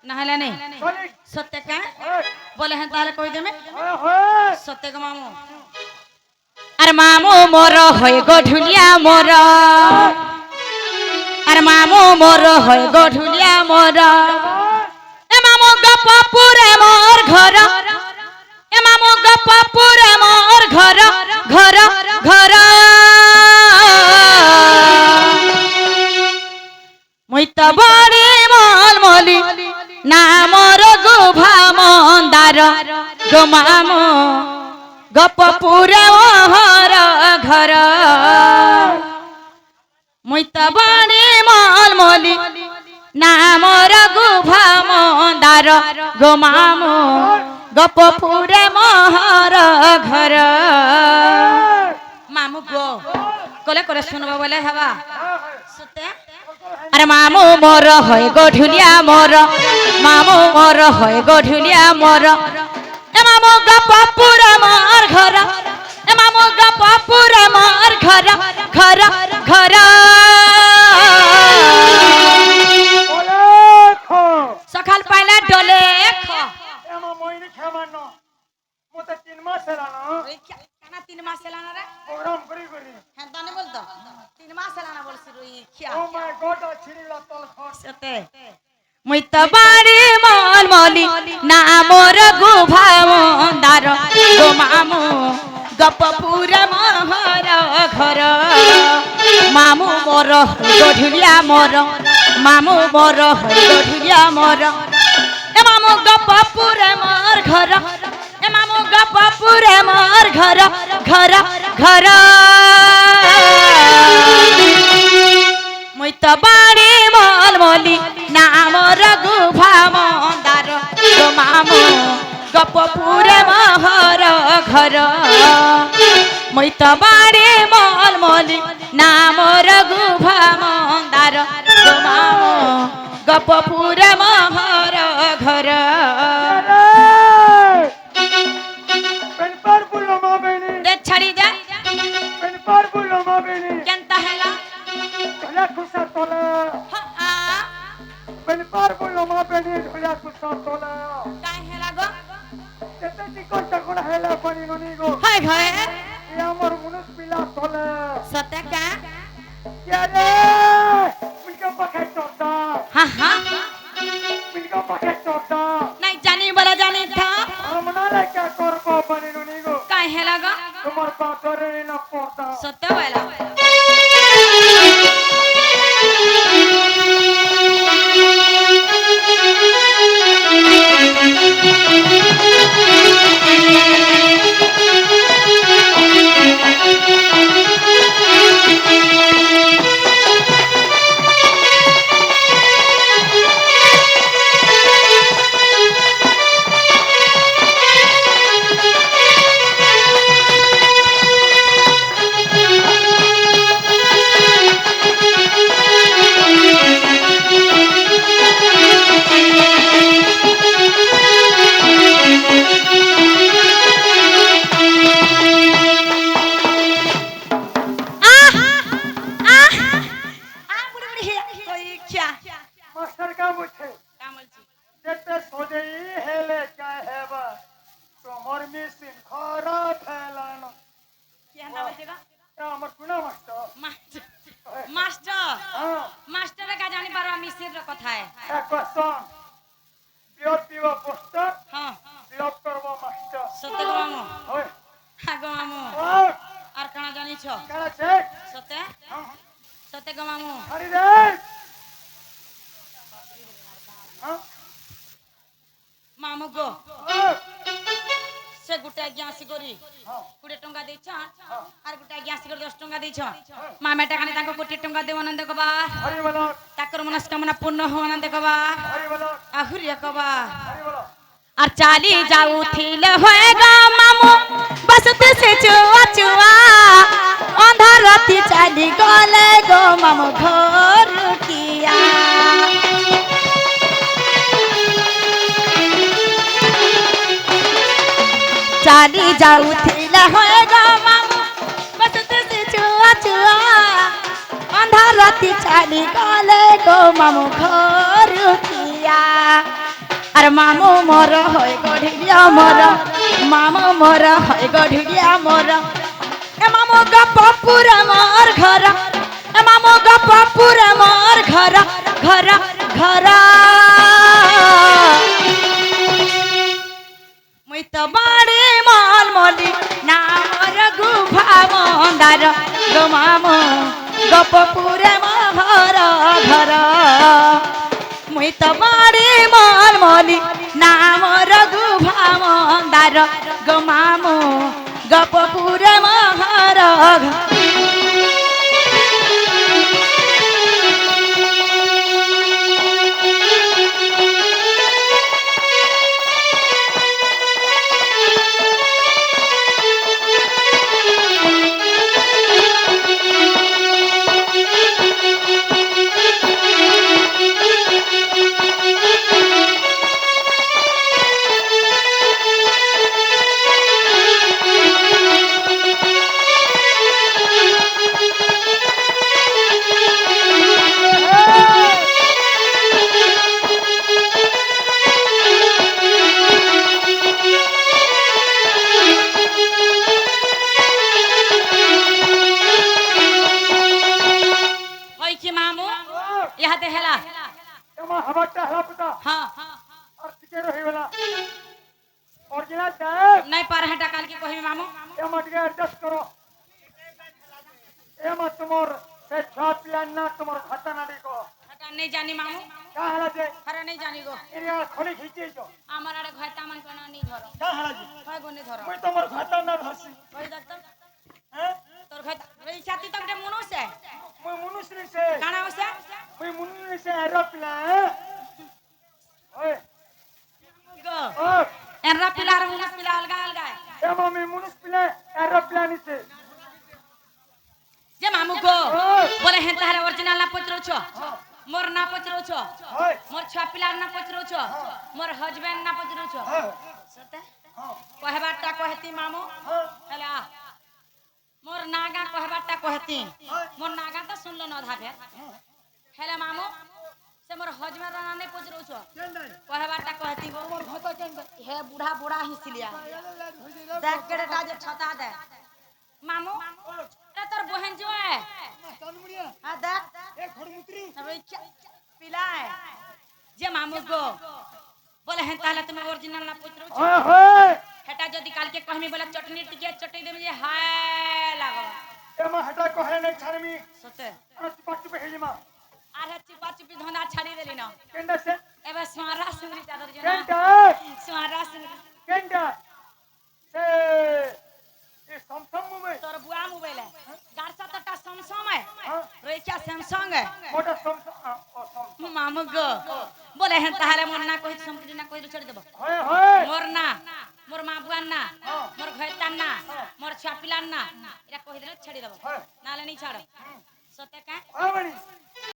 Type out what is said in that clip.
नहला नहीं सत्य का बोले हैं ताले कोई दे में सत्य का मामू अरे मामू मोर होय गढुलिया मोर अरे मामू मोर होय गढुलिया मोर ए मामू गपपुरे मोर घर ए मामू गपपुरे मोर घर घर घर मुई त बड़ी मलमली ना मोर गुभा मंदार गो मामू गपपुरे मोहर घर मुई त बड़ी मलमली ना मोर गुभा मंदार गो मामू गपपुरे मोहर घर मामू गो कोले कोले सुनबो बोले हवा सुते अरे मामू मोर होय गढुलिया मोर मामू मोर होय गढुलिया मोर ए मामू गपपुरे मोर घर ए मामू गपपुरे मोर घर घर घर सकाल पहले डोले खो एमा मोइनी खेमानो मोते 3 मास हेलानो काना 3 मास हेलाना रे प्रोग्राम करी हैं तने बोल तो 3 मास हेलाना बोलसी रोई खिया ओ माय गॉड छिरीला तल खस सते मुई त बाड़ी मलमली ना मोर गुभा मंदार गो मामू गपपुरे मोहर घर मामू मोर गढुलिया मोर मामू मोर गढुलिया मोर ए मामू गपपुरे मोर घर ए मामू गपपुरे मोर घर घर घर मुई त बाड़ी मलमली ना मोर गुभा मंदार गो मामू गपपुरे मोहर घर मुई त बाड़ी मलमली ना मोर गुभा मंदार गो मामू गपपुरे मोहर घर पेन पर बुलो मा बेनी दे छड़ी दे पेन पर बुलो मा बेनी केनता हैला ढोला खुसा तोला आ पेन पर बुलो मा बेनी ढोला खुसा तोला काय हैला गो केते टिको टकोड़ा हेला पानी ननी गो हाय हाय ये हमर मुनुस पिला तोला सत्य का क्या रे मिलका पकाई तोता हां हां मिलका पकाई तोता नहीं जानी बोला जानी था हमना ले क्या करबो पानी ननी गो काय हैला गो तुम्हार पाटरे न पोता सत्य वाला मास्टर का मुझे जेते सोजेई हेले क्या हेबा तोमर मिसिन खराब हेलानो क्या नाम है तेरा या हमर कुना मास्टर मास्टर हां मास्टर का जानी बारवा मिसिर रो कथा है एक क्वेश्चन प्योर पीवा पोस्टर हां लव करबो मास्टर सत्य गो मामू होय हां गो मामू और और कना जानी छो काला चेक सत्य सत्य गो मामू हरि रे हां मामू गो से गुटे ग्यासी करी 20 टंका देछ और गुटे ग्यासी करी 10 टंका देछ मामे टाका ताको 20 टंका देव आनंद कबा हरि बोलो ताकर मनस्कामना पूर्ण हो आनंद कबा हरि बोलो आहुरिया कबा हरि बोलो और चाली जाऊ थिल होएगा मामू बसते से चुआ चुआ अंधार राती चाली गले गो मामू घर किया चाली जाऊ थिल होएगा मामू बसते से चुआ चुआ अंधार राती चाली गले गो मामू घर किया আর মামু মোর হয় গঢিলিয়া মোর মামু মোর হয় গঢিলিয়া মোর এ মামু গপপুরে মোর ঘর এ মামু গপপুরে মোর ঘর ঘর ঘর মুই তো বাড়ি মল মলি না মোর গুফা মন্দার গো মামু গপপুরে মোর ঘর মুই তো বাড়ি মল মলি না মোর গুফা মন্দার গো মামু গপপুরে মোর ঘর ইহাতে হেলা এমা হাবারটা হেলা পুতা হ্যাঁ আর টিকে রহিবেলা অরিজিনাল দেখ নাই পার হেটা কালকে কহিবি মামু এমা টিকে অ্যাডজাস্ট করো এমা তোমার সে ছা প্ল্যান না তোমার ভাতা না দেখো হেটা নেই জানি মামু কা হেলা যে হারা নেই জানি গো এরিয়া খনি খিচিয়েছো আমার আরে ঘর তামান কোনা নি ধরো কা হেলা যে হয় গনি ধরো মই তোমার ভাতা না ধরছি ওই দেখ তো হ্যাঁ তোর ঘর এই ছাতি তো একটা মনুছে মই মনুষ্য সে কানা হইছে মই মনুষ্য সে এরোপ্লেন ওই গো ও এনরা পিলার মনুস পিলা আলগা আলগা এমা মই মনুষ্য এরোপ্লেন সে যে মামু গো ওই বলে হেন তাহলে অরিজিনাল না পত্রছ মোর না পত্রছ ওই মোর ছয়া পিলার না পত্রছ মোর হাজবেন্ড না পত্রছ হ্যাঁ সতে হ্যাঁ কহেবারটা কহেতি মামু হ্যাঁ হেলা মোর নাগা কহেবারটা কহেতি মোর নাগা তো শুনলো ন ধাবে হেলে মামু সে মোর হাজবেন্ড না নাই পত্রছ কেন নাই কহেবারটা কহেতি গো তোমার ভাতা কেন নাই হে বুড়া বুড়া হিসিলিয়া এলা লাগ হইছে রে দেখ কেড়েটা যে ছতা দে মামু এ তোর বহেন জোয়ে কানমুড়িয়া আ দেখ এ খড়মুত্রি পিলায় যে মামু গো বলে হেন তাহলে তুমি অরিজিনাল না পত্রছ ওই ওই হেটা যদি কালকে কহমি বলে চটনি টিকে চটই দেবি যে হায় লাগো এমা হটা কহে নাই ছাড়মি সতে আর পাটু হে মা আর হে চিপা চিপি ধন্দা ছাড়ি দেলি না কেন্ডা সে এবার সোয়ারা সুন্দরী চাদর জনা কেন্ডা সোয়ারা সুন্দরী কেন্ডা সে এ সমসম মুমে তোর বুয়া মোবাইলে গাড়ছা তোটা স্যামসাং है হ্যাঁ রইছা স্যামসাং है মোটা সমসম ও সম মামু গো বলে হেন তাহলে মোর না কই সম্পত্তি না কই ছড়ি দেব হয় হয় মোর না মোর মা বুয়ার না হ্যাঁ। মোর ঘরটার না মোর ছয়া পিলার না এটা কই দিলে ছেড়ে দেব হ্যাঁ। নালে নি ছাড় সতে কা হয় বনি